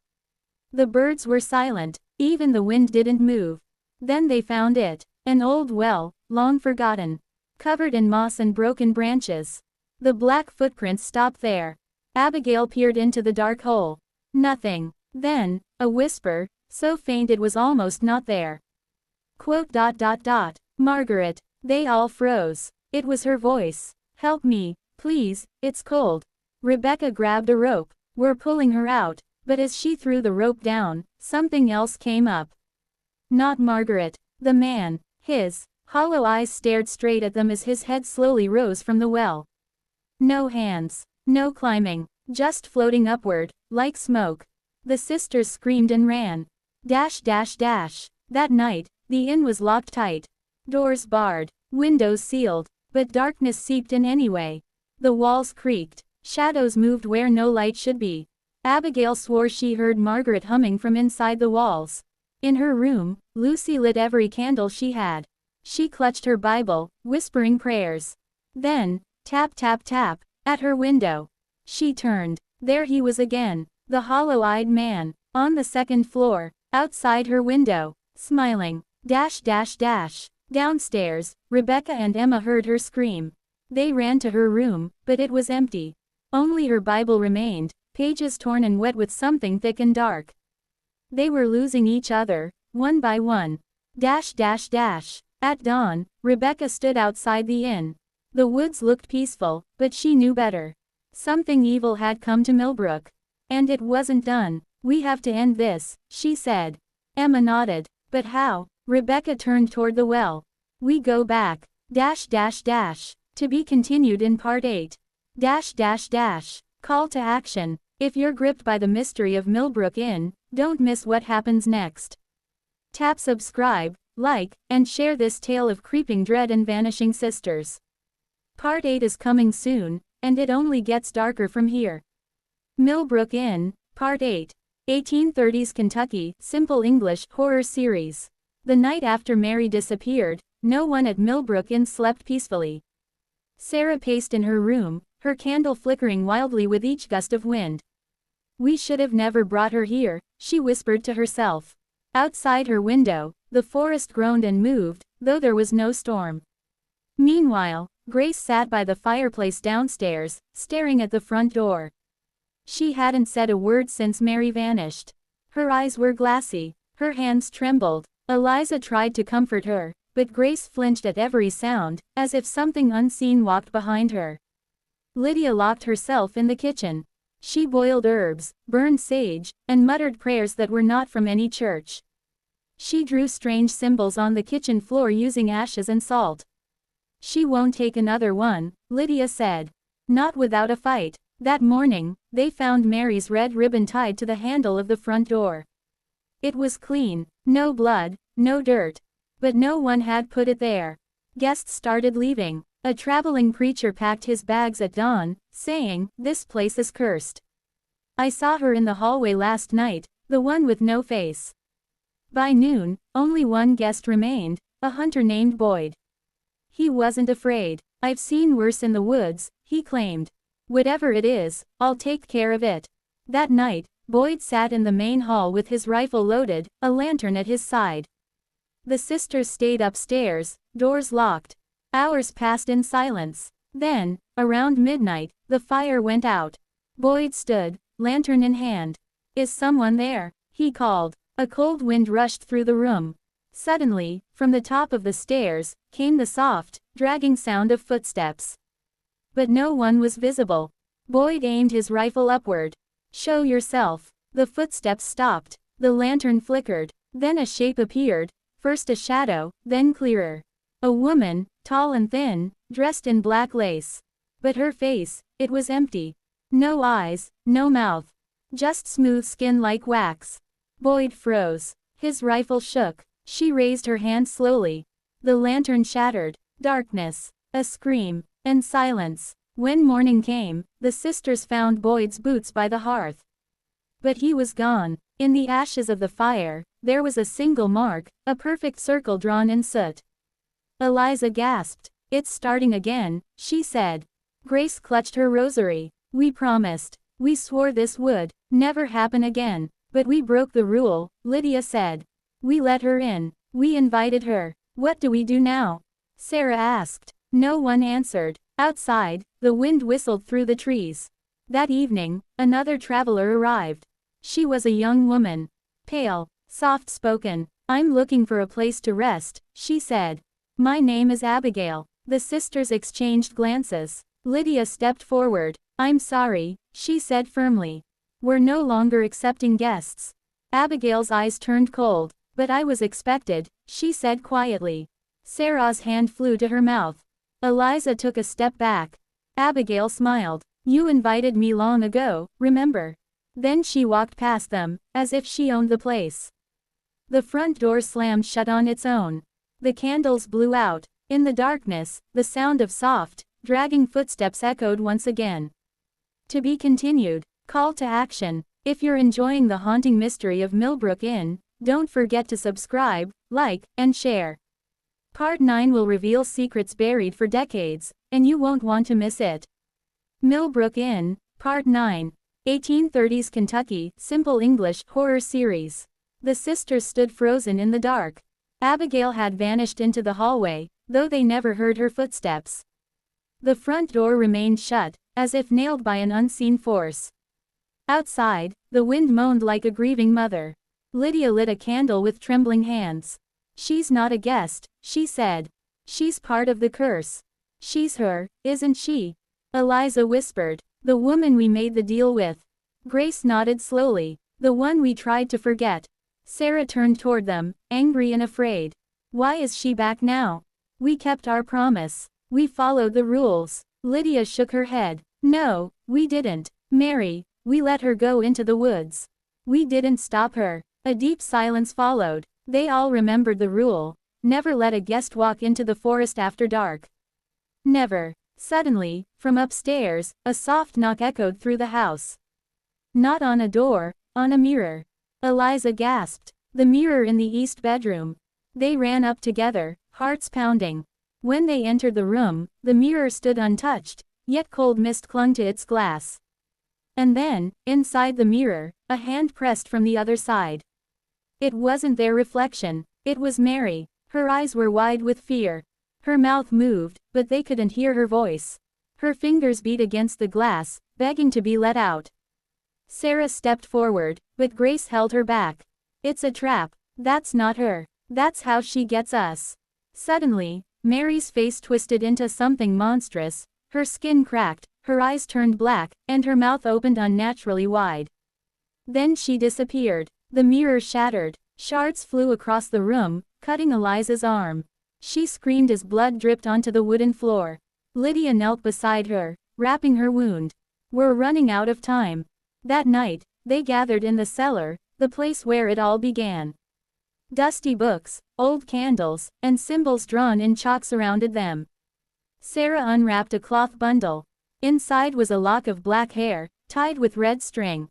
A: The birds were silent, even the wind didn't move. Then they found it, an old well, long forgotten, covered in moss and broken branches. The black footprints stopped there. Abigail peered into the dark hole. Nothing. Then, a whisper, so faint it was almost not there. Margaret. They all froze. It was her voice. Help me, please, it's cold. Rebecca grabbed a rope. We're pulling her out, but as she threw the rope down, something else came up. Not Margaret. The man. His hollow eyes stared straight at them as his head slowly rose from the well. No hands. No climbing. Just floating upward, like smoke. The sisters screamed and ran. That night, the inn was locked tight. Doors barred. Windows sealed. But darkness seeped in anyway. The walls creaked. Shadows moved where no light should be. Abigail swore she heard Margaret humming from inside the walls. In her room, Lucy lit every candle she had. She clutched her Bible, whispering prayers. Then, tap tap tap, at her window. She turned. There he was again, the hollow-eyed man, on the second floor, outside her window, smiling. Downstairs, Rebecca and Emma heard her scream. They ran to her room, but it was empty. Only her Bible remained, pages torn and wet with something thick and dark. They were losing each other, one by one. At dawn, Rebecca stood outside the inn. The woods looked peaceful, but she knew better. Something evil had come to Millbrook. And it wasn't done. We have to end this, she said. Emma nodded. But how? Rebecca turned toward the well. We go back. To be continued in part 8. Call to action. If you're gripped by the mystery of Millbrook Inn, don't miss what happens next. Tap subscribe, like, and share this tale of creeping dread and vanishing sisters. Part 8 is coming soon, and it only gets darker from here. Millbrook Inn, Part 8. 1830s Kentucky, Simple English, Horror Series. The night after Mary disappeared, no one at Millbrook Inn slept peacefully. Sarah paced in her room, her candle flickering wildly with each gust of wind. We should have never brought her here, she whispered to herself. Outside her window, the forest groaned and moved, though there was no storm. Meanwhile, Grace sat by the fireplace downstairs, staring at the front door. She hadn't said a word since Mary vanished. Her eyes were glassy, her hands trembled. Eliza tried to comfort her, but Grace flinched at every sound, as if something unseen walked behind her. Lydia locked herself in the kitchen. She boiled herbs, burned sage, and muttered prayers that were not from any church. She drew strange symbols on the kitchen floor using ashes and salt. She won't take another one, Lydia said. Not without a fight. That morning, they found Mary's red ribbon tied to the handle of the front door. It was clean, no blood, no dirt. But no one had put it there. Guests started leaving. A traveling preacher packed his bags at dawn, saying, "This place is cursed. I saw her in the hallway last night, the one with no face." By noon, only one guest remained, a hunter named Boyd. He wasn't afraid. "I've seen worse in the woods," he claimed. "Whatever it is, I'll take care of it." That night, Boyd sat in the main hall with his rifle loaded, a lantern at his side. The sisters stayed upstairs, doors locked. Hours passed in silence. Then, around midnight, the fire went out. Boyd stood, lantern in hand. "Is someone there?" he called. A cold wind rushed through the room. Suddenly, from the top of the stairs, came the soft, dragging sound of footsteps. But no one was visible. Boyd aimed his rifle upward. "Show yourself." The footsteps stopped. The lantern flickered. Then a shape appeared, first a shadow, then clearer. A woman, tall and thin, dressed in black lace. But her face, it was empty. No eyes, no mouth. Just smooth skin like wax. Boyd froze. His rifle shook. She raised her hand slowly. The lantern shattered. Darkness. A scream. And silence. When morning came, the sisters found Boyd's boots by the hearth. But he was gone. In the ashes of the fire, there was a single mark, a perfect circle drawn in soot. Eliza gasped. "It's starting again," she said. Grace clutched her rosary. "We promised. We swore this would never happen again. But we broke the rule," Lydia said. "We let her in. We invited her. What do we do now?" Sarah asked. No one answered. Outside, the wind whistled through the trees. That evening, another traveler arrived. She was a young woman. Pale, soft-spoken. "I'm looking for a place to rest," she said. "My name is Abigail." The sisters exchanged glances. Lydia stepped forward. "I'm sorry," she said firmly. "We're no longer accepting guests." Abigail's eyes turned cold. "But I was expected," she said quietly. Sarah's hand flew to her mouth. Eliza took a step back. Abigail smiled. "You invited me long ago, remember?" Then she walked past them, as if she owned the place. The front door slammed shut on its own. The candles blew out. In the darkness, the sound of soft, dragging footsteps echoed once again. To be continued. Call to action. If you're enjoying the haunting mystery of Millbrook Inn, don't forget to subscribe, like, and share. Part 9 will reveal secrets buried for decades, and you won't want to miss it. Millbrook Inn, Part 9. 1830s Kentucky, Simple English horror series. The sisters stood frozen in the dark. Abigail had vanished into the hallway, though they never heard her footsteps. The front door remained shut, as if nailed by an unseen force. Outside, the wind moaned like a grieving mother. Lydia lit a candle with trembling hands. "She's not a guest," she said. "She's part of the curse." "She's her, isn't she?" Eliza whispered. "The woman we made the deal with." Grace nodded slowly. "The one we tried to forget." Sarah turned toward them, angry and afraid. "Why is she back now?" "We kept our promise. We followed the rules." Lydia shook her head. "No, we didn't. Mary, we let her go into the woods. We didn't stop her." A deep silence followed. They all remembered the rule. Never let a guest walk into the forest after dark. Never. Suddenly, from upstairs, a soft knock echoed through the house. Not on a door, on a mirror. Eliza gasped. The mirror in the east bedroom. They ran up together, hearts pounding. When they entered the room, the mirror stood untouched, yet cold mist clung to its glass. And then, inside the mirror, a hand pressed from the other side. It wasn't their reflection. It was Mary. Her eyes were wide with fear. Her mouth moved, but they couldn't hear her voice. Her fingers beat against the glass, begging to be let out. Sarah stepped forward, but Grace held her back. "It's a trap. That's not her. That's how she gets us." Suddenly, Mary's face twisted into something monstrous. Her skin cracked, her eyes turned black, and her mouth opened unnaturally wide. Then she disappeared. The mirror shattered. Shards flew across the room, cutting Eliza's arm. She screamed as blood dripped onto the wooden floor. Lydia knelt beside her, wrapping her wound. "We're running out of time." That night, they gathered in the cellar, the place where it all began. Dusty books, old candles, and symbols drawn in chalk surrounded them. Sarah unwrapped a cloth bundle. Inside was a lock of black hair, tied with red string.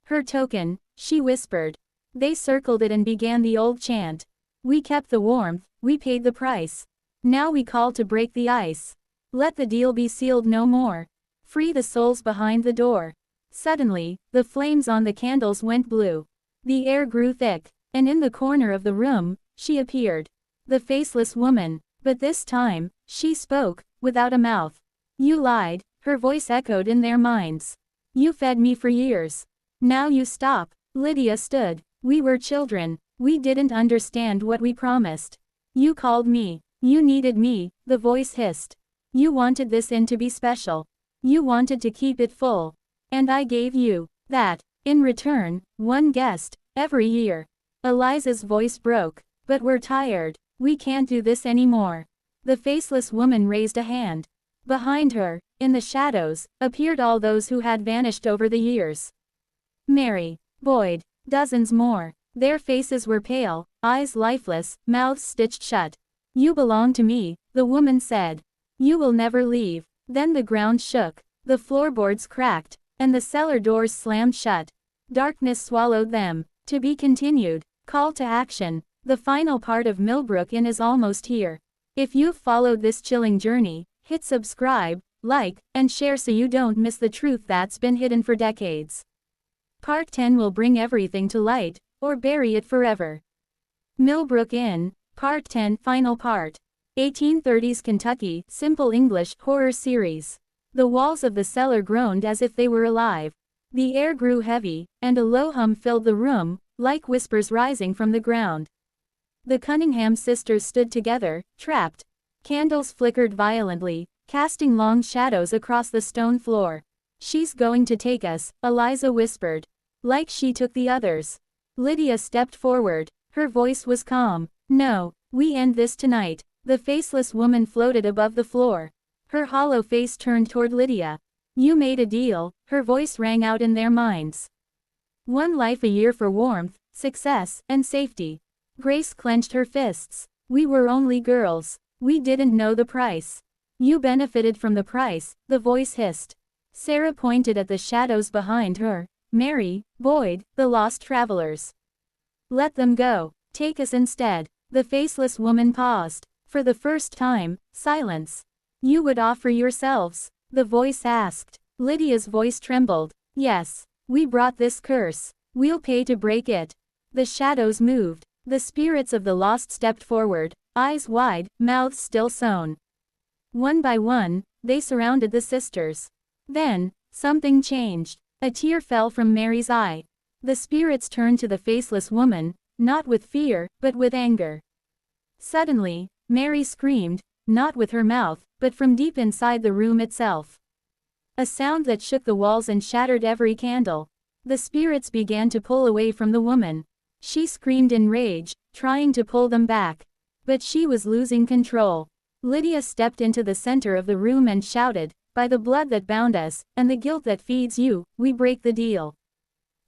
A: "Her token," she whispered. They circled it and began the old chant. "We kept the warmth, we paid the price. Now we call to break the ice. Let the deal be sealed no more. Free the souls behind the door." Suddenly, the flames on the candles went blue. The air grew thick, and in the corner of the room, she appeared. The faceless woman. But this time, she spoke, without a mouth. "You lied," her voice echoed in their minds. "You fed me for years. Now you stop." Lydia stood. "We were children. We didn't understand what we promised. You called me. You needed me," the voice hissed. "You wanted this inn to be special. You wanted to keep it full. And I gave you that. In return, one guest, every year." Eliza's voice broke. "But we're tired. We can't do this anymore." The faceless woman raised a hand. Behind her, in the shadows, appeared all those who had vanished over the years. Mary, Boyd, dozens more. Their faces were pale, eyes lifeless, mouths stitched shut. "You belong to me," the woman said. "You will never leave." Then the ground shook, the floorboards cracked, and the cellar doors slammed shut. Darkness swallowed them. To be continued. Call to action. The final part of Millbrook Inn is almost here. If you've followed this chilling journey, hit subscribe, like, and share so you don't miss the truth that's been hidden for decades. Part 10 will bring everything to light, or bury it forever. Millbrook Inn, Part 10, Final Part. 1830s Kentucky, Simple English, Horror Series. The walls of the cellar groaned as if they were alive. The air grew heavy, and a low hum filled the room, like whispers rising from the ground. The Cunningham sisters stood together, trapped. Candles flickered violently, casting long shadows across the stone floor. "She's going to take us," Eliza whispered. "Like she took the others." Lydia stepped forward. Her voice was calm. "No, we end this tonight." The faceless woman floated above the floor. Her hollow face turned toward Lydia. "You made a deal," her voice rang out in their minds. "One life a year for warmth, success, and safety." Grace clenched her fists. "We were only girls. We didn't know the price." "You benefited from the price," the voice hissed. Sarah pointed at the shadows behind her. "Mary, Boyd, the lost travelers. Let them go. Take us instead." The faceless woman paused. For the first time, silence. "You would offer yourselves?" the voice asked. Lydia's voice trembled. "Yes. We brought this curse. We'll pay to break it." The shadows moved. The spirits of the lost stepped forward, eyes wide, mouths still sewn. One by one, they surrounded the sisters. Then, something changed. A tear fell from Mary's eye. The spirits turned to the faceless woman, not with fear, but with anger. Suddenly, Mary screamed, not with her mouth, but from deep inside the room itself. A sound that shook the walls and shattered every candle. The spirits began to pull away from the woman. She screamed in rage, trying to pull them back. But she was losing control. Lydia stepped into the center of the room and shouted, "By the blood that bound us, and the guilt that feeds you, we break the deal."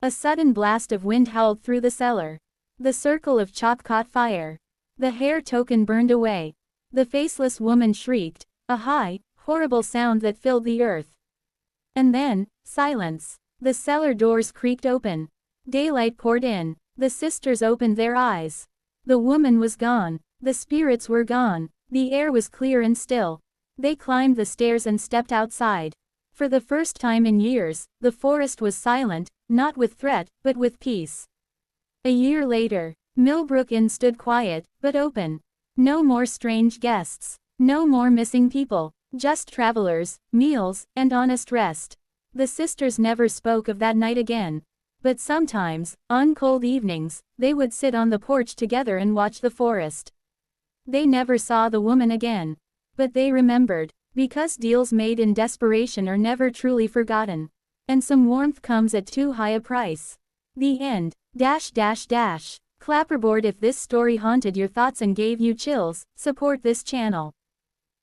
A: A sudden blast of wind howled through the cellar. The circle of chalk caught fire. The hair token burned away. The faceless woman shrieked, a high, horrible sound that filled the earth. And then, silence. The cellar doors creaked open. Daylight poured in. The sisters opened their eyes. The woman was gone. The spirits were gone. The air was clear and still. They climbed the stairs and stepped outside. For the first time in years, the forest was silent, not with threat, but with peace. A year later, Millbrook Inn stood quiet, but open. No more strange guests. No more missing people. Just travelers, meals, and honest rest. The sisters never spoke of that night again. But sometimes, on cold evenings, they would sit on the porch together and watch the forest. They never saw the woman again. But they remembered, because deals made in desperation are never truly forgotten. And some warmth comes at too high a price. The end. Clapperboard if this story haunted your thoughts and gave you chills. Support this channel.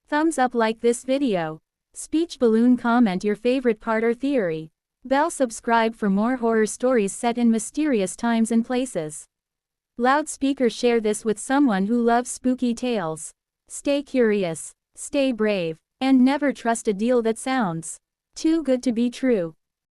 A: Thumbs up, like this video. Speech balloon, comment your favorite part or theory. Bell, subscribe for more horror stories set in mysterious times and places. Loudspeaker, share this with someone who loves spooky tales. Stay curious, stay brave, and never trust a deal that sounds too good to be true.